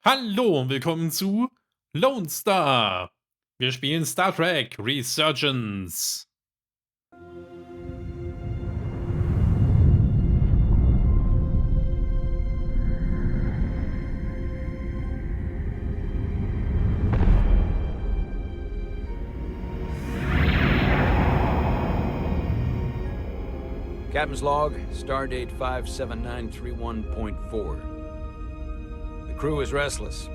Hallo und willkommen zu Lonestar. Wir spielen Star Trek Resurgence. Captain's log, stardate 57931.4. The crew is restless.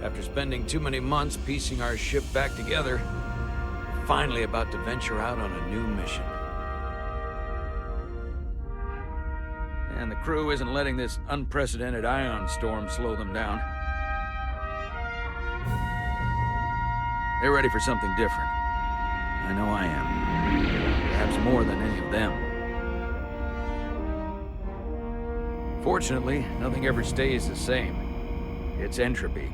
After spending too many months piecing our ship back together, we're finally about to venture out on a new mission. And the crew isn't letting this unprecedented ion storm slow them down. They're ready for something different. I know I am. Perhaps more than any of them. Fortunately, nothing ever stays the same. It's entropy,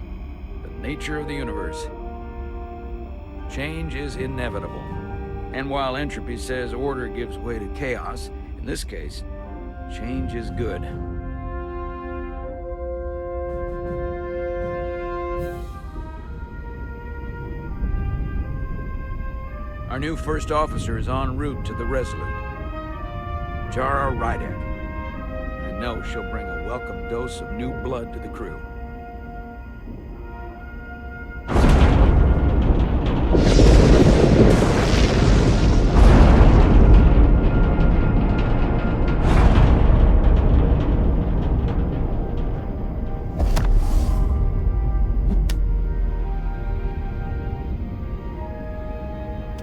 the nature of the universe. Change is inevitable. And while entropy says order gives way to chaos, in this case, change is good. Our new first officer is en route to the Resolute. Jara Rydek. I know she'll bring a welcome dose of new blood to the crew.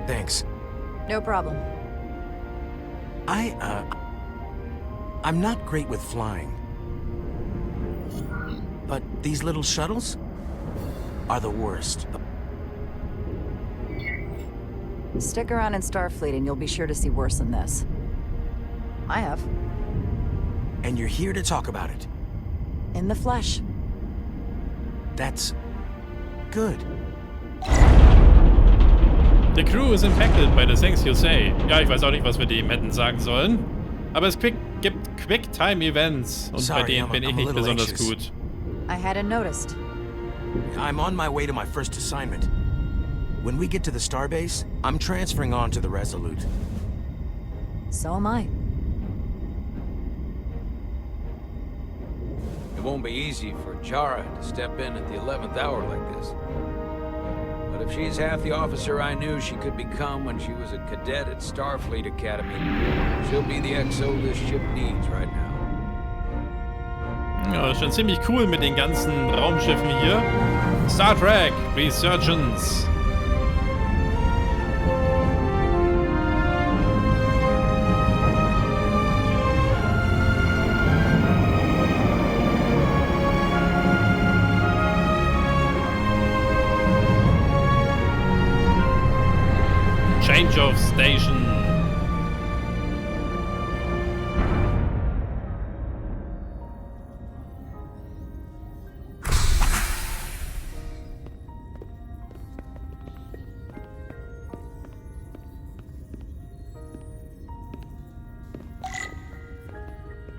Thanks. No problem. I'm not great with flying. But these little shuttles are the worst. Stick around in Starfleet and you'll be sure to see worse than this. I have. And you're here to talk about it. In the flesh. That's good. The crew is impacted by the things you say. Ja, ich weiß auch nicht, was wir dem hätten sagen sollen. Aber es gibt Quick-Time-Events und bei denen bin ich nicht besonders gut. I hadn't noticed. I'm on my way to my first assignment. When we get to the starbase, I'm transferring on to the Resolute. So am I. It won't be easy for Jara to step in at the 11th hour like this. But if she's half the officer I knew she could become when she was a cadet at Starfleet Academy, she'll be the XO this ship needs right now. Ja, ist schon ziemlich cool mit den ganzen Raumschiffen hier. Star Trek Resurgence. Change of station.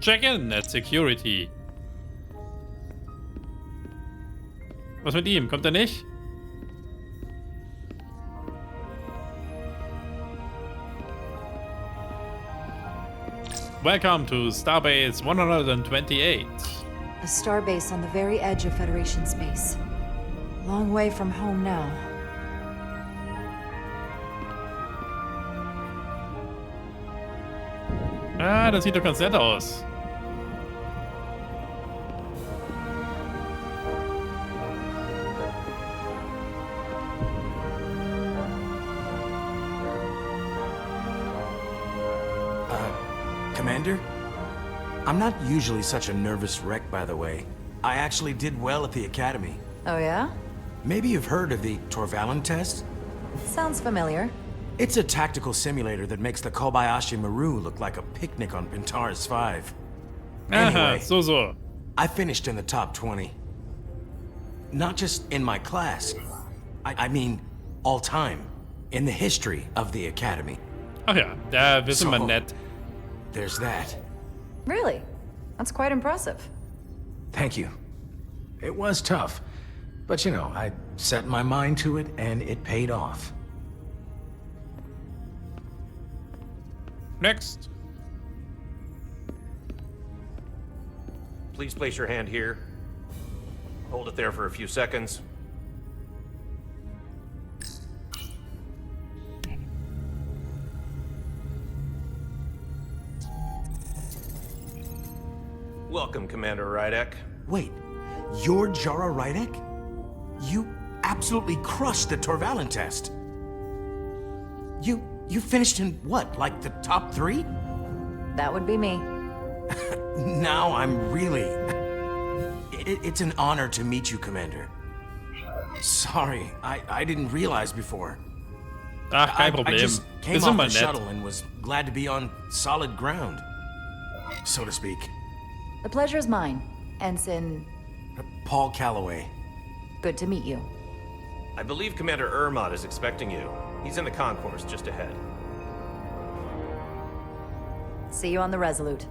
Check in at security. Was mit ihm? Kommt er nicht? Welcome to Starbase 128. A starbase on the very edge of Federation space. Long way from home now. Ah, das sieht doch ganz nett aus. Commander? I'm not usually such a nervous wreck, by the way. I actually did well at the Academy. Oh yeah? Maybe you've heard of the Torvalin test? Sounds familiar. It's a tactical simulator that makes the Kobayashi Maru look like a picnic on Pintaris 5. Aha, Anyway, so. I finished in the top 20. Not just in my class. I mean, all time. In the history of the Academy. Ach ja, da wissen wir So- nett. There's that. Really? That's quite impressive. Thank you. It was tough, but you know, I set my mind to it and it paid off. Next. Please place your hand here. Hold it there for a few seconds. Welcome, Commander Rydek. Wait, you're Jara Rydek? You absolutely crushed the Torvalen test. You finished in what, like the top 3? That would be me. Now I'm really... It's an honor to meet you, Commander. Sorry, I didn't realize before. Ach, kein I Problem. just Wir came sind off mal the nett. shuttle and was glad to be on solid ground, so to speak. The pleasure's mine, Ensign. Paul Calloway. Good to meet you. I believe Commander Ermot is expecting you. He's in the concourse just ahead. See you on the Resolute.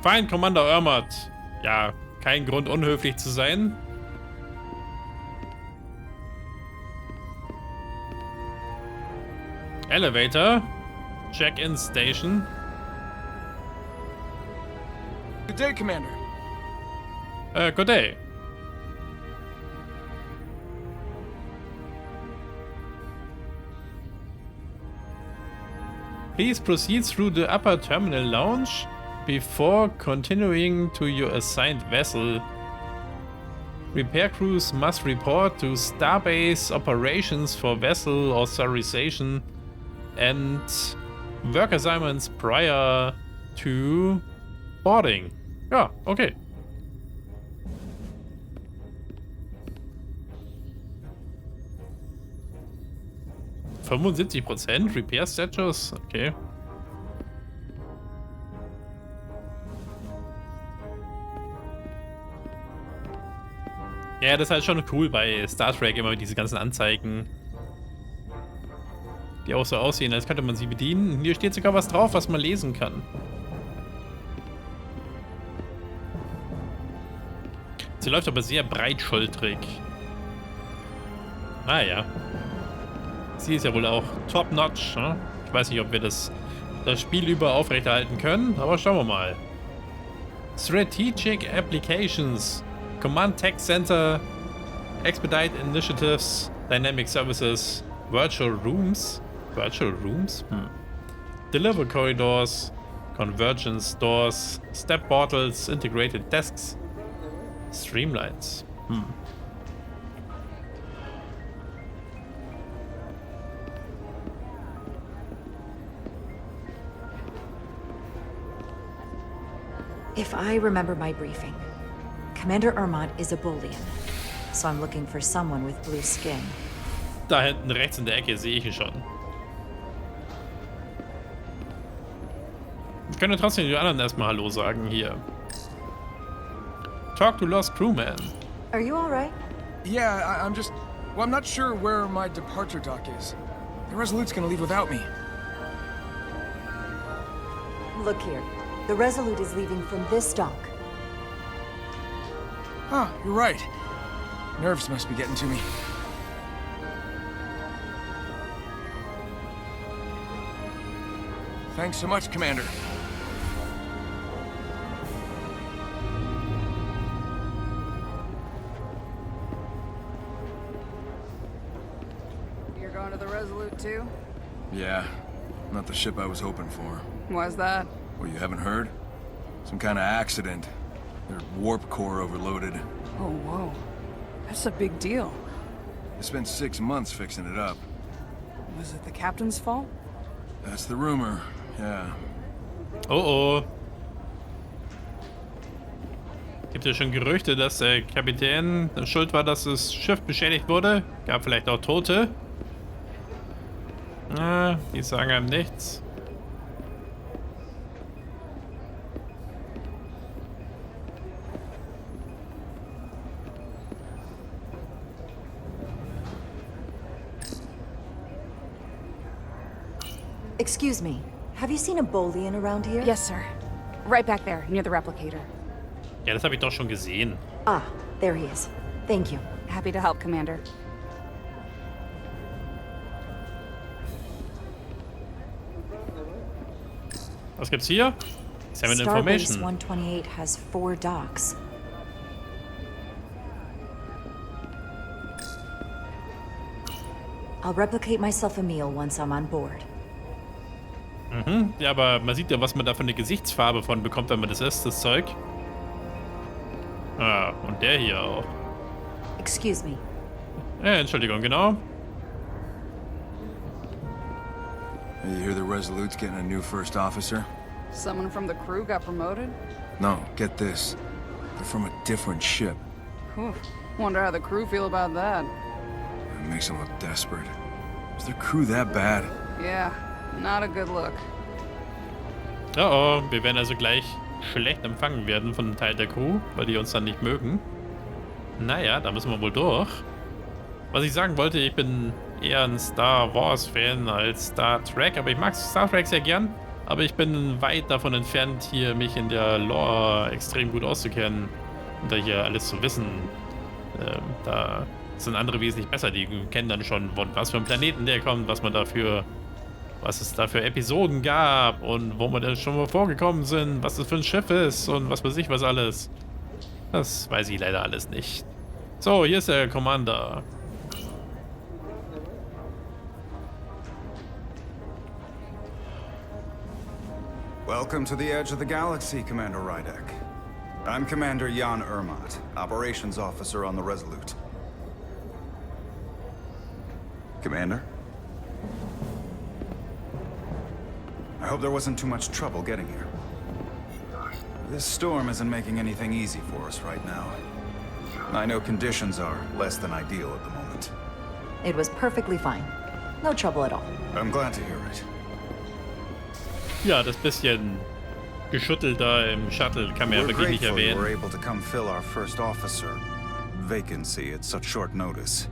Fein, Commander Ermot. Ja, kein Grund, unhöflich zu sein. Elevator. Check-in station. Good day, Commander. Good day. Please proceed through the upper terminal lounge before continuing to your assigned vessel. Repair crews must report to Starbase operations for vessel authorization and work assignments prior to boarding. Ja, okay. %, Repair Status, okay. Ja, das ist halt schon cool bei Star Trek, immer diese ganzen Anzeigen, die auch so aussehen, als könnte man sie bedienen. Hier steht sogar was drauf, was man lesen kann. Sie läuft aber sehr breitschultrig. Ah ja. Sie ist ja wohl auch top-notch. Ne? Ich weiß nicht, ob wir das Spiel über aufrechterhalten können, aber schauen wir mal. Strategic Applications, Command Tech Center, Expedite Initiatives, Dynamic Services, Virtual Rooms. Virtual Rooms? Deliver Corridors, Convergence Doors, Step Portals, Integrated Desks, Streamlines. If I remember my briefing, Commander Ermot is a Bolian, so I'm looking for someone with blue skin. Da hinten rechts in der Ecke sehe ich ihn schon. Wir können trotzdem die anderen erstmal Hallo sagen hier. Talk to lost crewman. Are you alright? Yeah, I'm just... Well, I'm not sure where my departure dock is. The Resolute's gonna leave without me. Look here. The Resolute is leaving from this dock. Huh, you're right. Nerves must be getting to me. Thanks so much, Commander. You're going to the Resolute too? Yeah, not the ship I was hoping for. Why's that? Well, you haven't heard? Some kind of accident. Their warp core overloaded. Oh, whoa. That's a big deal. They spent 6 months fixing it up. Was it the captain's fault? That's the rumor, yeah. Oh oh. Gibt es schon Gerüchte, dass der Kapitän schuld war, dass das Schiff beschädigt wurde? Gab vielleicht auch Tote? Na, die sagen einem nichts. Excuse me. Have you seen a Bolian around here? Yes, sir. Right back there, near the replicator. Ja, das habe ich doch schon gesehen. Ah, there he is. Thank you. Happy to help, Commander. Was gibt's hier? Seven Starbase Information. 128 has 4 docks. I'll replicate myself a meal once I'm on board. Mhm. Ja, aber man sieht ja, was man da für eine Gesichtsfarbe von bekommt, wenn man das isst, das Zeug. Ah, und der hier auch. Excuse me. Entschuldigung, genau. You hear the Resolute's getting a new first officer? Someone from the crew got promoted? No, get this. They're from a different ship. Whew. Wonder how the crew feel about that. It makes them look desperate. Is their crew that bad? Yeah, not a good look. Oh, wir werden also gleich schlecht empfangen werden von einem Teil der Crew, weil die uns dann nicht mögen. Naja, da müssen wir wohl durch. Was ich sagen wollte, ich bin eher ein Star Wars-Fan als Star Trek, aber ich mag Star Trek sehr gern. Aber ich bin weit davon entfernt, hier mich in der Lore extrem gut auszukennen und da hier alles zu wissen. Da sind andere wesentlich besser, die kennen dann schon, was für ein Planeten der kommt, was es da für Episoden gab und wo wir denn schon mal vorgekommen sind, was das für ein Schiff ist und was weiß ich was alles. Das weiß ich leider alles nicht. So, hier ist der Commander. Welcome to the edge of the galaxy, Commander Rydek. I'm Commander Jan Ermot, Operations Officer on the Resolute. Commander? I hope there wasn't too much trouble getting here. This storm isn't making anything easy for us right now. I know conditions are less than ideal at the moment. It was perfectly fine. No trouble at all. I'm glad to hear it. Ja, das bisschen Geschüttel da im Shuttle kann man ja We're wirklich nicht grateful you were erwähnen. able to come fill our first officer vacancy at such short notice.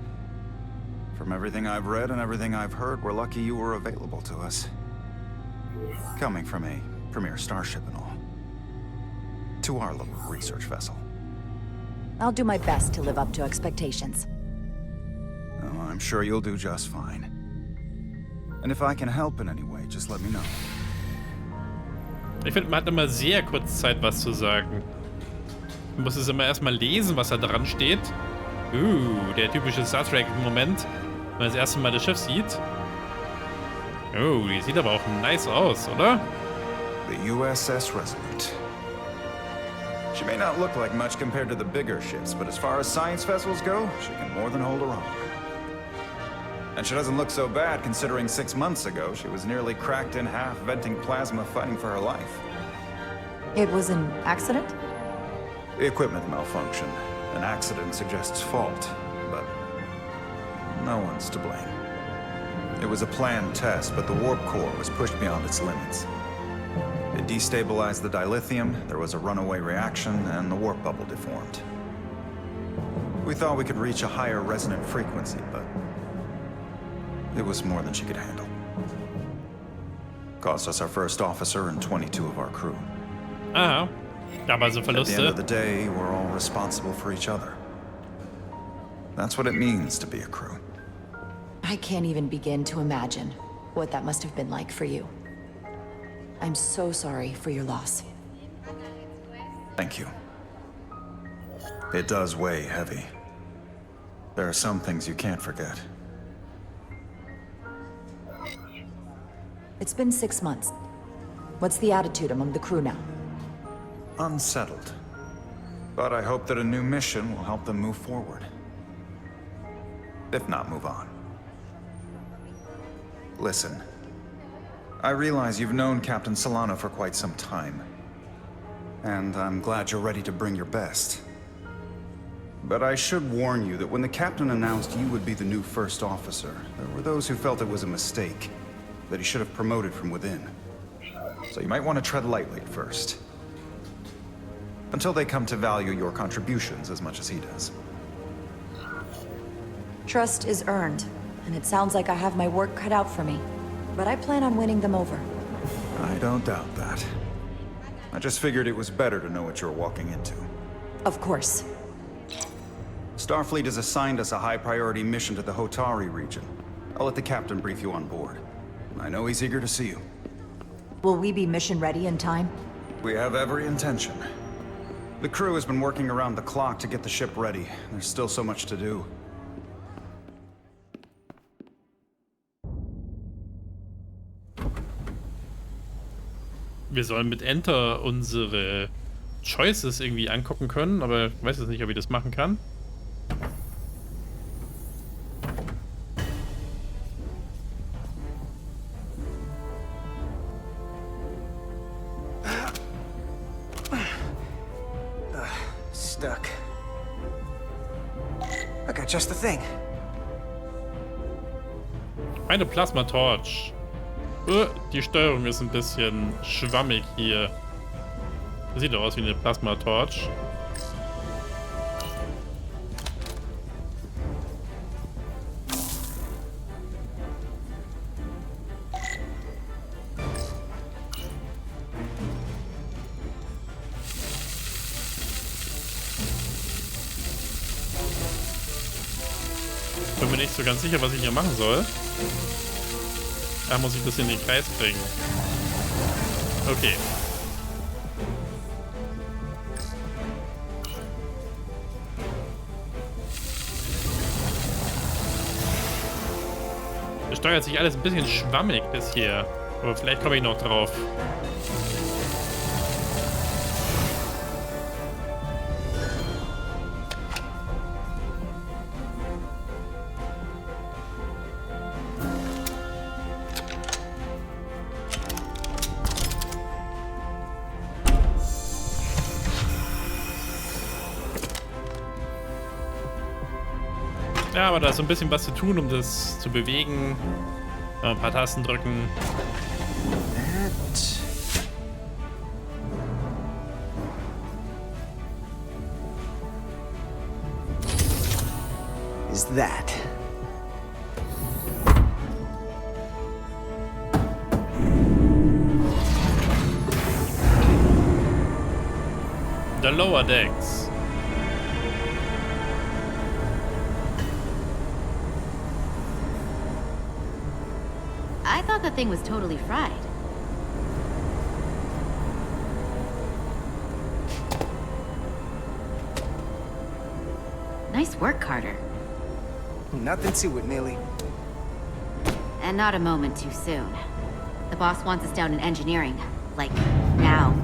From everything I've read and everything I've heard, we're lucky you were available to us. Coming from a premier starship and all. To our little research vessel. I'll do my best to live up to expectations. Oh, I'm sure you'll do just fine. And if I can help in any way, just let me know. Ich finde, man hat immer sehr kurz Zeit, was zu sagen. Man muss es immer erstmal lesen, was da dran steht. Der typische Star Trek-Moment, wenn man das erste Mal das Schiff sieht. Oh, die sieht aber auch nice aus, oder? The USS Resolute. She may not look like much compared to the bigger ships, but as far as science vessels go, she can more than hold her own. And she doesn't look so bad considering 6 months ago she was nearly cracked in half, venting plasma, fighting for her life. It was an accident? The equipment malfunctioned. An accident suggests fault, but no one's to blame. It was a planned test, but the warp core was pushed beyond its limits. It destabilized the dilithium, there was a runaway reaction, and the warp bubble deformed. We thought we could reach a higher resonant frequency, but it was more than she could handle. Cost us our first officer and 22 of our crew. Aha. Gab also At the end Verluste. of the day, we're all responsible for each other. That's what it means to be a crew. I can't even begin to imagine what that must have been like for you. I'm so sorry for your loss. Thank you. It does weigh heavy. There are some things you can't forget. It's been 6 months. What's the attitude among the crew now? Unsettled. But I hope that a new mission will help them move forward. If not, move on. Listen. I realize you've known Captain Solano for quite some time. And I'm glad you're ready to bring your best. But I should warn you that when the captain announced you would be the new first officer, there were those who felt it was a mistake, that he should have promoted from within. So you might want to tread lightly at first. Until they come to value your contributions as much as he does. Trust is earned, and it sounds like I have my work cut out for me. But I plan on winning them over. I don't doubt that. I just figured it was better to know what you're walking into. Of course. Starfleet has assigned us a high-priority mission to the Hotari region. I'll let the captain brief you on board. I know he's eager to see you. Will we be mission ready in time? We have every intention. The crew has been working around the clock to get the ship ready. There's still so much to do. Wir sollen mit Enter unsere Choices irgendwie angucken können, aber ich weiß jetzt nicht, ob ich das machen kann. Stuck. I got just the thing. Eine Plasma-Torch. Die Steuerung ist ein bisschen schwammig hier. Das sieht doch aus wie eine Plasma-Torch. Ich bin mir nicht so ganz sicher, was ich hier machen soll. Da muss ich das in den Kreis bringen. Okay. Es steuert sich alles ein bisschen schwammig bis hier. Aber vielleicht komme ich noch drauf. Ja, aber da ist so ein bisschen was zu tun, um das zu bewegen. Ein paar Tasten drücken. Is that? The lower decks. I thought the thing was totally fried. Nice work, Carter. Nothing to it, Millie. And not a moment too soon. The boss wants us down in engineering. Like, now.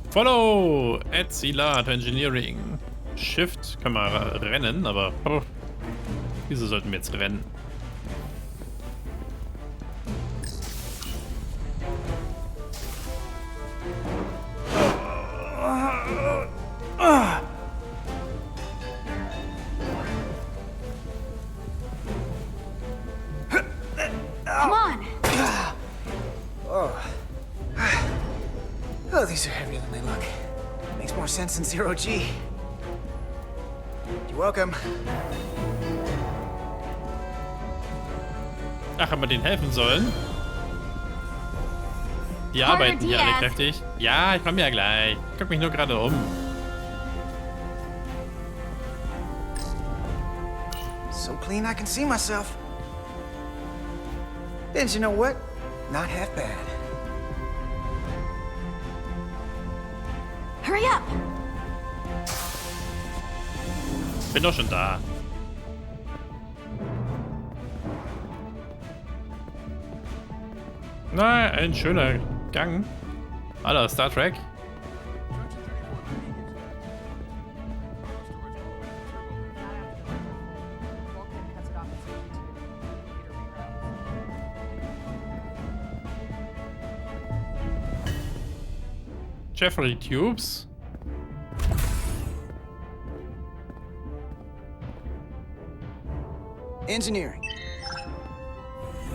Follow! Etzila to Engineering. Shift kann man rennen, aber wieso sollten wir jetzt rennen? Come on! Oh, these are heavier than they look. Makes more sense in zero-G. You're welcome. Ach, haben wir denen helfen sollen? Die arbeiten hier alle kräftig. Ja, ich komme ja gleich. Ich guck mich nur gerade um. So clean I can see myself. And you know what? Not half bad. Hurry up! Bin doch schon da. Na, ein schöner Gang. Aller Star Trek. Jeffrey Tubes. Engineering.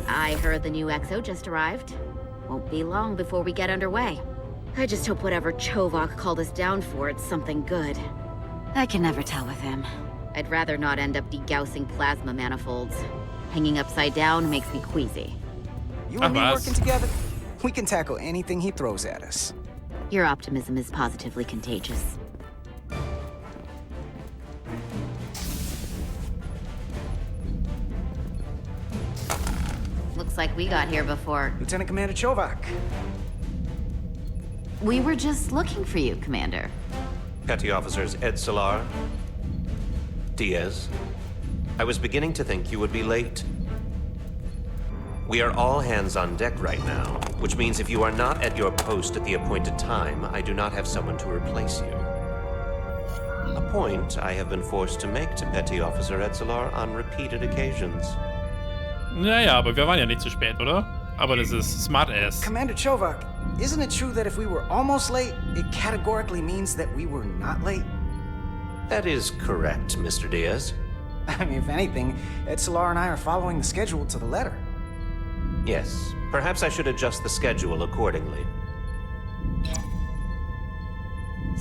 I heard the new XO just arrived. Won't be long before we get underway. I just hope whatever Chovok called us down for, it's something good. I can never tell with him. I'd rather not end up degaussing plasma manifolds. Hanging upside down makes me queasy. You and me working together, we can tackle anything he throws at us. Your optimism is positively contagious. Looks like we got here before. Lieutenant Commander Chovak. We were just looking for you, Commander. Petty Officers Ed Solar, Diaz. I was beginning to think you would be late. We are all hands on deck right now, which means if you are not at your post at the appointed time, I do not have someone to replace you. A point I have been forced to make to Petty Officer Ed Solar on repeated occasions. Naja, aber wir waren ja nicht zu spät, oder? Aber das ist smart-ass. Commander Chovak, isn't it true that if we were almost late, it categorically means that we were not late? That is correct, Mr. Diaz. I mean, if anything, Ed Solar and I are following the schedule to the letter. Yes, perhaps I should adjust the schedule accordingly.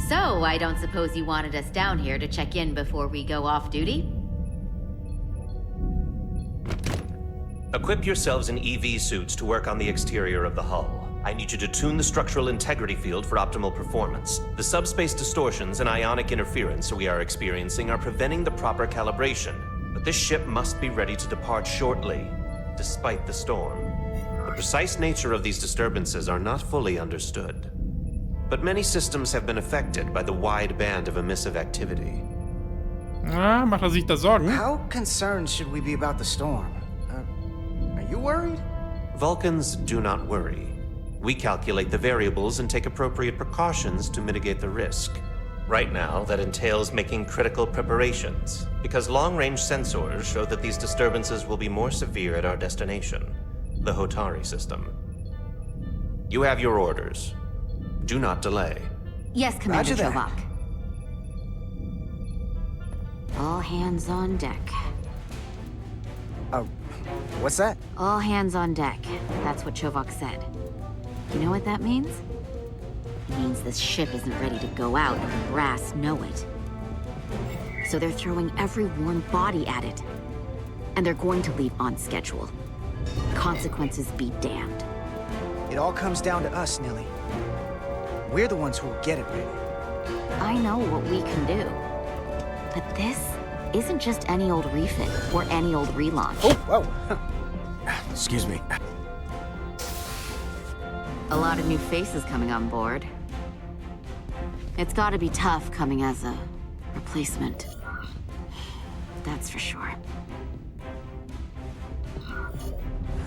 So, I don't suppose you wanted us down here to check in before we go off duty? Equip yourselves in EV suits to work on the exterior of the hull. I need you to tune the structural integrity field for optimal performance. The subspace distortions and ionic interference we are experiencing are preventing the proper calibration. But this ship must be ready to depart shortly, despite the storm. The precise nature of these disturbances are not fully understood. But many systems have been affected by the wide band of emissive activity. Ah, macht sich da Sorgen? How concerned should we be about the storm? Are you worried? Vulcans do not worry. We calculate the variables and take appropriate precautions to mitigate the risk. Right now, that entails making critical preparations, because long-range sensors show that these disturbances will be more severe at our destination, the Hotari system. You have your orders. Do not delay. Yes, Commander Chovak. All hands on deck. What's that? All hands on deck. That's what Chovak said. You know what that means? It means this ship isn't ready to go out, and the brass know it. So they're throwing every warm body at it. And they're going to leave on schedule. Consequences be damned. It all comes down to us, Nelly. We're the ones who will get it ready. I know what we can do. But this isn't just any old refit or any old relaunch. Oh, whoa. Excuse me. A lot of new faces coming on board. It's gotta be tough coming as a replacement. That's for sure.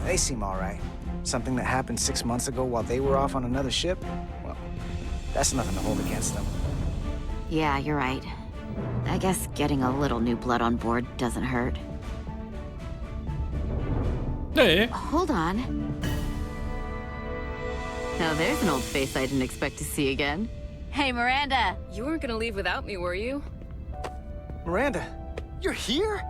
They seem all right. Something that happened 6 months ago while they were off on another ship? Well, that's nothing to hold against them. Yeah, you're right. I guess getting a little new blood on board doesn't hurt. Hey. Hold on. Now there's an old face I didn't expect to see again. Hey, Miranda! You weren't gonna leave without me, were you? Miranda, you're here?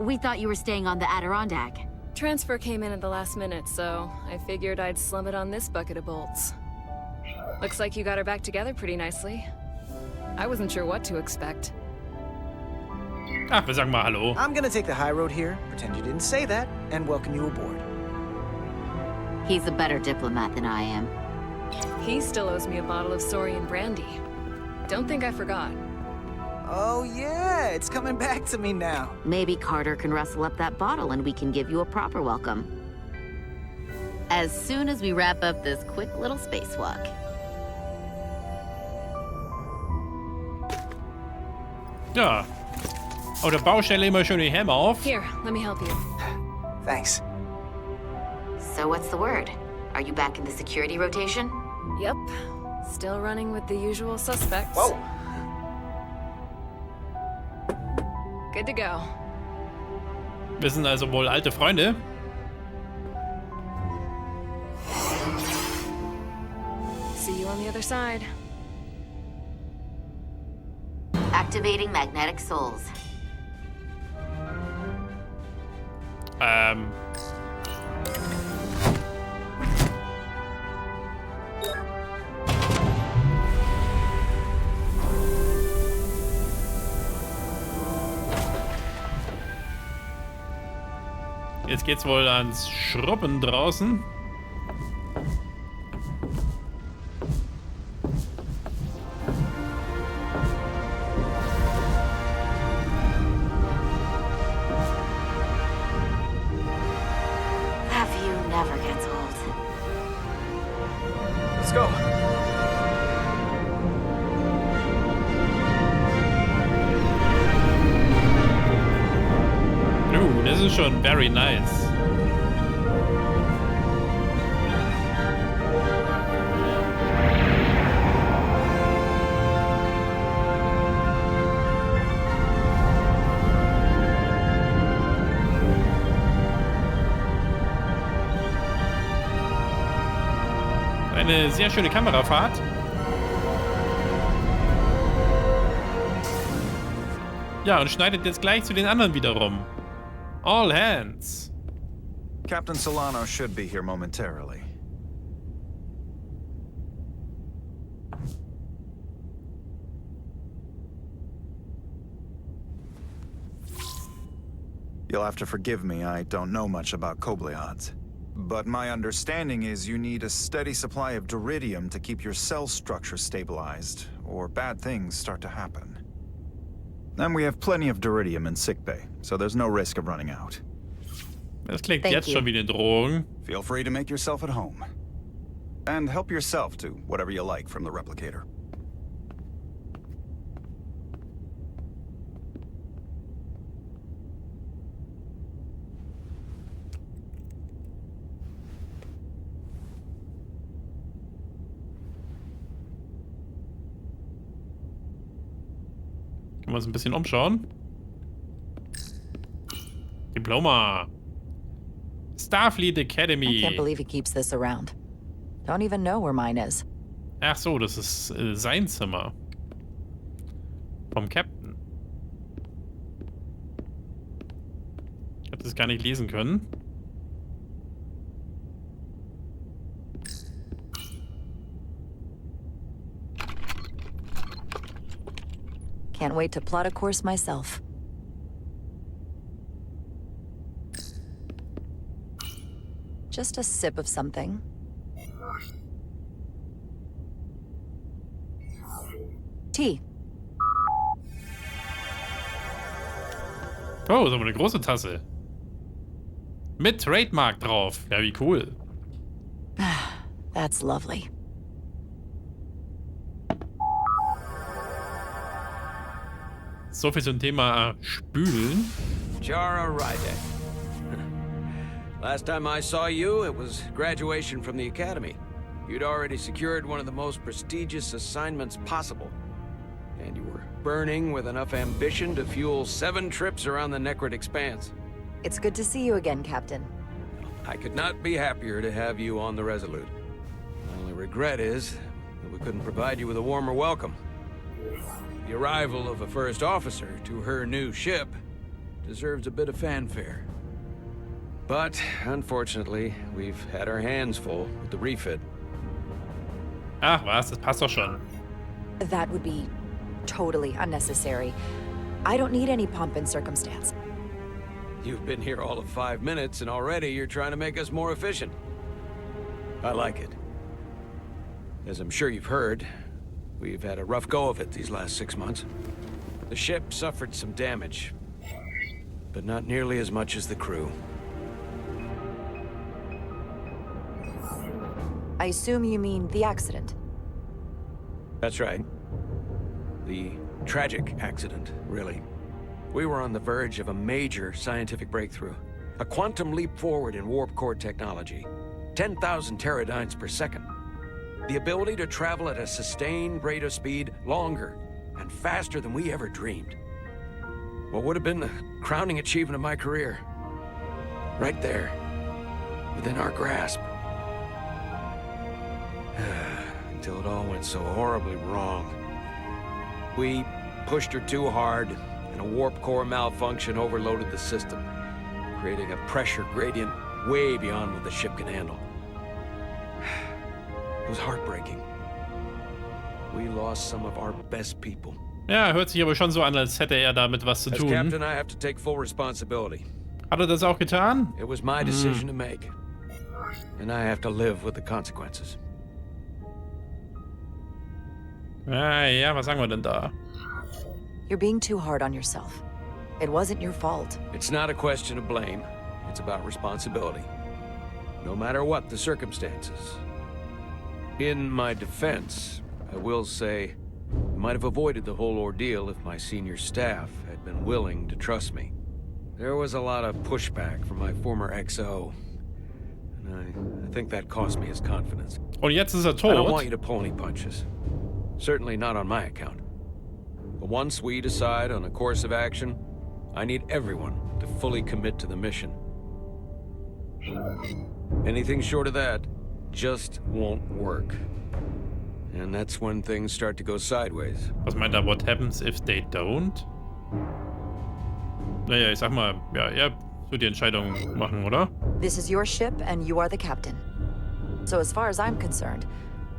We thought you were staying on the Adirondack. Transfer came in at the last minute, so I figured I'd slum it on this bucket of bolts. Looks like you got her back together pretty nicely. I wasn't sure what to expect. Ach, wir sagen mal Hallo. I'm gonna take the high road here, pretend you didn't say that, and welcome you aboard. He's a better diplomat than I am. He still owes me a bottle of Saurian brandy. Don't think I forgot. Oh yeah, it's coming back to me now. Maybe Carter can rustle up that bottle and we can give you a proper welcome. As soon as we wrap up this quick little spacewalk. Ja. Auf der Baustelle immer schön die Helme auf. Here, let me help you. Thanks. So what's the word? Are you back in the security rotation? Yep. Still running with the usual suspects. Whoa! Good to go. Wir sind also wohl alte Freunde. See you on the other side. Activating magnetic souls. Jetzt geht's wohl ans Schrubben draußen. That view never gets old. Let's go. Ooh, this is schon very nice. Eine sehr schöne Kamerafahrt. Ja, und schneidet jetzt gleich zu den anderen wiederum. All hands. Captain Solano should be here momentarily. You'll have to forgive me, I don't know much about Kobleods. But my understanding is you need a steady supply of duridium to keep your cell structure stabilized, or bad things start to happen. And we have plenty of duridium in sickbay, so there's no risk of running out. Das klingt jetzt schon wie eine Drohung. Feel free to make yourself at home. And help yourself to whatever you like from the replicator. Können wir uns ein bisschen umschauen? Diploma. Starfleet Academy. I can't believe he keeps this around. Don't even know where mine is. Ach so, das ist sein Zimmer. Vom Captain. Ich hab das gar nicht lesen können. Can't wait to plot a course myself. Just a sip of something. Tea. Oh, das ist aber eine große Tasse. Mit Trademark drauf. Ja, wie cool. That's lovely. So viel zum Thema Spülen. Jara Rydek. Last time I saw you, it was graduation from the Academy. You'd already secured one of the most prestigious assignments possible. And you were burning with enough ambition to fuel 7 trips around the Necrid Expanse. It's good to see you again, Captain. I could not be happier to have you on the Resolute. My only regret is that we couldn't provide you with a warmer welcome. The arrival of a first officer to her new ship deserves a bit of fanfare. But, unfortunately, we've had our hands full with the refit. Ach was, das passt doch schon. That would be totally unnecessary. I don't need any pomp and circumstance. You've been here all of 5 minutes, and already you're trying to make us more efficient. I like it. As I'm sure you've heard, we've had a rough go of it these last 6 months. The ship suffered some damage, but not nearly as much as the crew. I assume you mean the accident. That's right. The tragic accident, really. We were on the verge of a major scientific breakthrough. A quantum leap forward in warp core technology. 10,000 teradynes per second. The ability to travel at a sustained rate of speed longer and faster than we ever dreamed. What would have been the crowning achievement of my career. Right there, within our grasp. Until it all went so horribly wrong. We pushed her too hard, and a warp core malfunction overloaded the system, creating a pressure gradient way beyond what the ship can handle. It was heartbreaking. We lost some of our best people. Ja, hört sich aber schon so an, als hätte er damit was zu As tun. captain, I have to take full responsibility. Hat er das auch getan? It was my decision to make. And I have to live with the consequences. Ja, was sagen wir denn da? You're being too hard on yourself. It wasn't your fault. It's not a question of blame. It's about responsibility. No matter what the circumstances. In my defense, I will say, I might have avoided the whole ordeal if my senior staff had been willing to trust me. There was a lot of pushback from my former XO, and I think that cost me his confidence. Und jetzt ist er I don't want tot. you to pull any punches. Certainly not on my account. But once we decide on a course of action, I need everyone to fully commit to the mission. Anything short of that just won't work. And that's when things start to go sideways. Was meint er, what happens if they don't? Naja, ich sag mal, ja, er wird die Entscheidung machen, oder? This is your ship and you are the captain. So as far as I'm concerned,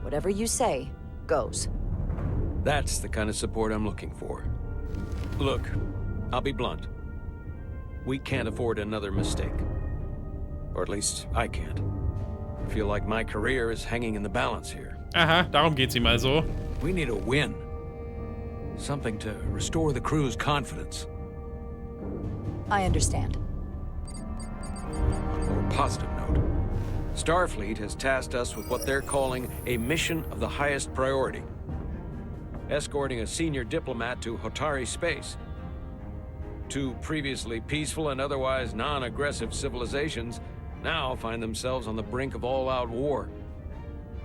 whatever you say goes. That's the kind of support I'm looking for. Look, I'll be blunt. We can't afford another mistake. Or at least I can't. I feel like my career is hanging in the balance here. Aha, darum geht's ihm also. We need a win. Something to restore the crew's confidence. I understand. On a positive note, Starfleet has tasked us with what they're calling a mission of the highest priority. Escorting a senior diplomat to Hotari space. Two previously peaceful and otherwise non-aggressive civilizations now find themselves on the brink of all-out war.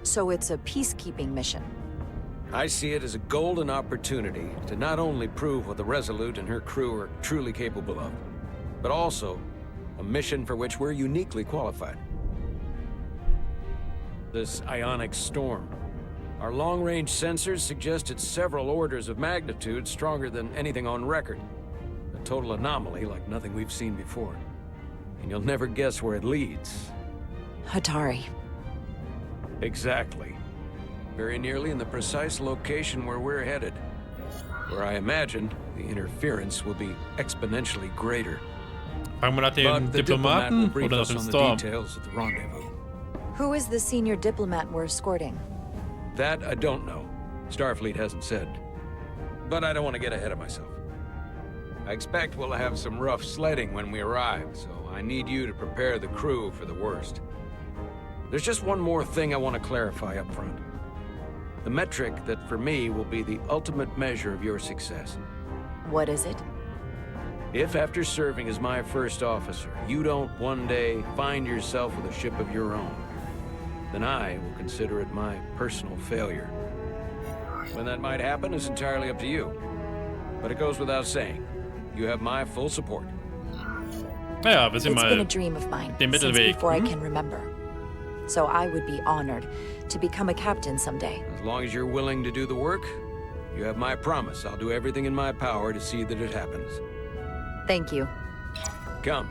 So it's a peacekeeping mission. I see it as a golden opportunity to not only prove what the Resolute and her crew are truly capable of, but also a mission for which we're uniquely qualified. This ionic storm. Our long-range sensors suggest it's several orders of magnitude stronger than anything on record. A total anomaly like nothing we've seen before. And you'll never guess where it leads. Hotari. Exactly. Very nearly in the precise location where we're headed. Where I imagine the interference will be exponentially greater. Fangen wir nach dem But the diplomat will Diplomaten brief oder nach us dem on the Storm? details at the rendezvous. Who is the senior diplomat we're escorting? That I don't know. Starfleet hasn't said. But I don't want to get ahead of myself. I expect we'll have some rough sledding when we arrive, so I need you to prepare the crew for the worst. There's just one more thing I want to clarify up front. The metric that for me will be the ultimate measure of your success. What is it? If after serving as my first officer, you don't one day find yourself with a ship of your own, then I will consider it my personal failure. When that might happen is entirely up to you. But it goes without saying, you have my full support. Naja, wir sehen It's been a mal dream of mine den since Mittelweg. before I can remember. So I would be honored to become a captain someday. As long as you're willing to do the work, you have my promise. I'll do everything in my power to see that it happens. Thank you. Come,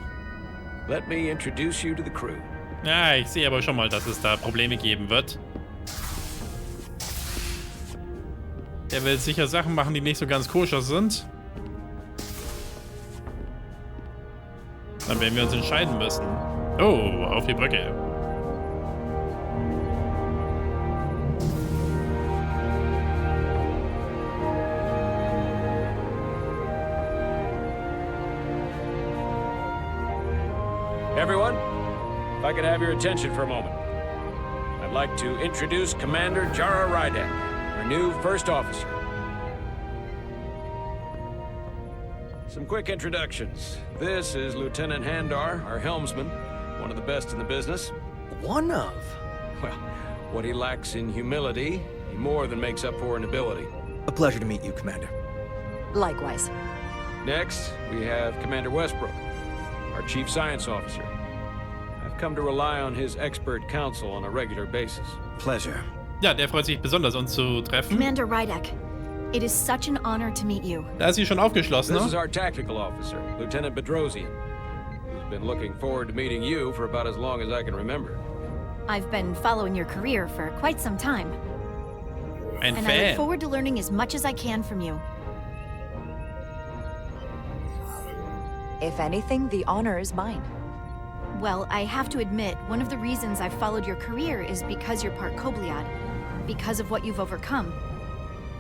let me introduce you to the crew. Ja, ich sehe aber schon mal, dass es da Probleme geben wird. Der will sicher Sachen machen, die nicht so ganz koscher sind. Dann werden wir uns entscheiden müssen. Oh, auf die Brücke. Everyone, if I could have your attention for a moment. I'd like to introduce Commander Jara Rydek, our new first officer. Some quick introductions. This is Lieutenant Handar, our helmsman, one of the best in the business. One of? Well, what he lacks in humility, he more than makes up for in ability. A pleasure to meet you, Commander. Likewise. Next, we have Commander Westbrook, our Chief Science Officer. I've come to rely on his expert counsel on a regular basis. Pleasure. Ja, der freut sich besonders, uns zu treffen. Commander Rydek, it is such an honor to meet you. Da ist sie schon aufgeschlossen, This is ne? our tactical officer, Lieutenant Bedrosian, who's been looking forward to meeting you for about as long as I can remember. I've been following your career for quite some time. Ein And I look Fan. forward to learning as much as I can from you. If anything, the honor is mine. Well, I have to admit, one of the reasons I've followed your career is because you're part Kobliad, because of what you've overcome.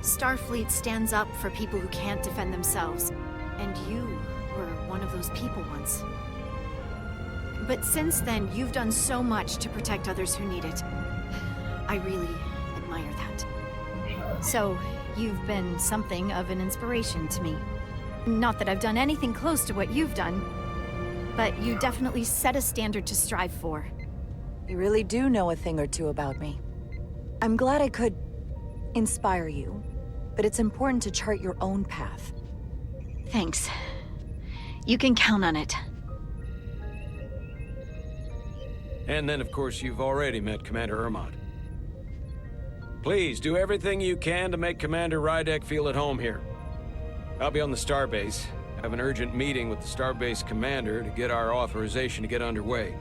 Starfleet stands up for people who can't defend themselves, and you were one of those people once. But since then, you've done so much to protect others who need it. I really admire that. So, you've been something of an inspiration to me. Not that I've done anything close to what you've done, but you definitely set a standard to strive for. You really do know a thing or two about me. I'm glad I could inspire you, but it's important to chart your own path. Thanks. You can count on it. And then, of course, you've already met Commander Ermont. Please, do everything you can to make Commander Rydek feel at home here. I'll be on the starbase. I have an urgent meeting with the starbase commander to get our authorization to get underway.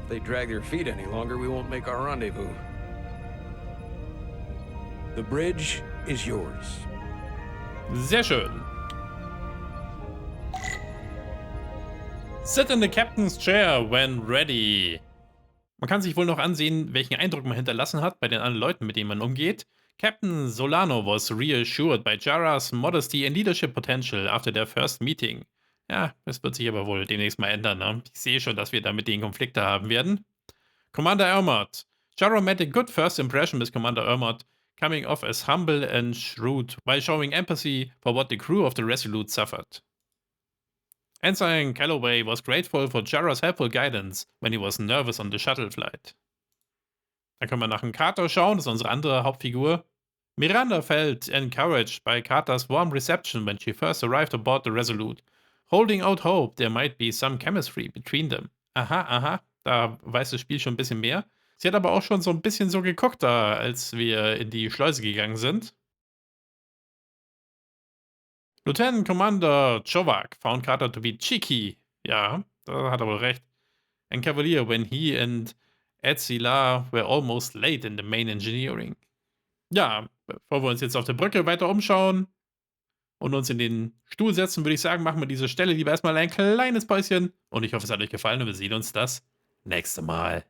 If they drag their feet any longer, we won't make our rendezvous. The bridge is yours. Sehr schön. Sit in the captain's chair when ready. Man kann sich wohl noch ansehen, welchen Eindruck man hinterlassen hat bei den anderen Leuten, mit denen man umgeht. Captain Solano was reassured by Jara's modesty and leadership potential after their first meeting. Ja, das wird sich aber wohl demnächst mal ändern, ne? Ich sehe schon, dass wir da mit denen Konflikte haben werden. Commander Ermont. Jara made a good first impression with Commander Ermont, coming off as humble and shrewd, while showing empathy for what the crew of the Resolute suffered. Ensign Calloway was grateful for Jara's helpful guidance when he was nervous on the shuttle flight. Dann können wir nach dem Carter schauen, das ist unsere andere Hauptfigur. Miranda felt encouraged by Carter's warm reception when she first arrived aboard the Resolute, holding out hope there might be some chemistry between them. Aha, da weiß das Spiel schon ein bisschen mehr. Sie hat aber auch schon so ein bisschen so geguckt da, als wir in die Schleuse gegangen sind. Lieutenant Commander Chowak found Carter to be cheeky. Ja, da hat er wohl recht. And cavalier when he and Etzila were almost late in the main engineering. Ja, bevor wir uns jetzt auf der Brücke weiter umschauen und uns in den Stuhl setzen, würde ich sagen, machen wir diese Stelle lieber erstmal ein kleines Päuschen. Und ich hoffe, es hat euch gefallen und wir sehen uns das nächste Mal.